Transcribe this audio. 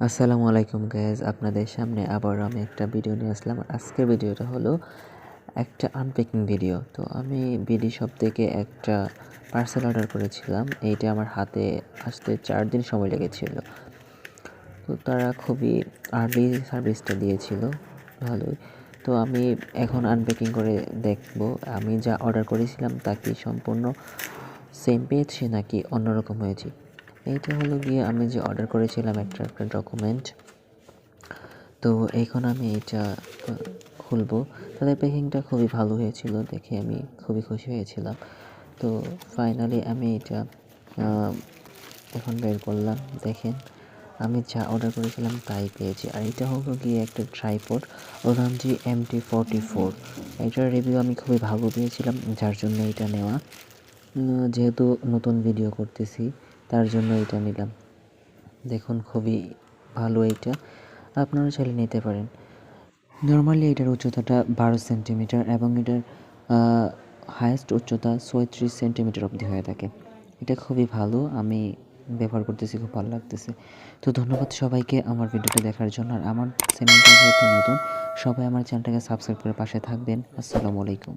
আসসালামু আলাইকুম গাইজ, আপনাদের সামনে আবার আমি একটা ভিডিও নিয়ে আসলাম। আজকের ভিডিওটা হলো একটা আনপ্যাকিং ভিডিও। তো আমি বিডি শপ থেকে একটা পার্সেল অর্ডার করেছিলাম। এইটা আমার হাতে আসতে 4 দিন সময় লেগেছিল। তো তারা খুবই আর্লি সার্ভিসটা দিয়েছিল, ভালোই। তো আমি এখন আনপ্যাকিং করে দেখব আমি যা অর্ডার করেছিলাম তা কি সম্পূর্ণ সেম পেয়েছি নাকি অন্যরকম হয়েছে। এইটা হলো গিয়ে আমি যে অর্ডার করেছিলাম একটা ডকুমেন্ট। তো এখন আমি এটা খুলবো। তাদের প্যাকিংটা খুবই ভালো হয়েছিল, দেখে আমি খুবই খুশি হয়েছিলাম। তো ফাইনালি আমি এটা এখন বের করলাম। দেখেন আমি যা অর্ডার করেছিলাম তাই পেয়েছি। আর এটা হলো গিয়ে একটা ট্রাইপড উলানজি MT44। এটার রিভিউ আমি খুবই ভালো পেয়েছিলাম, যার জন্য এটা নেওয়া। যেহেতু নতুন ভিডিও করতেছি তার জন্য এটা নিলাম। দেখুন খুবই ভালো, এইটা আপনারা চাইলে নিতে পারেন। নর্মালি এটার উচ্চতাটা 12 সেন্টিমিটার এবং এটার হায়েস্ট উচ্চতা 36 সেন্টিমিটার অবধি হয়ে থাকে। এটা খুবই ভালো, আমি ব্যবহার করতেছি, খুব ভালো লাগতেছে। তো ধন্যবাদ সবাইকে আমার ভিডিওটি দেখার জন্য। আর আমার চ্যানেলটা যেহেতু নতুন, সবাই আমার চ্যানেলটাকে সাবস্ক্রাইব করে পাশে থাকবেন। আসসালামু আলাইকুম।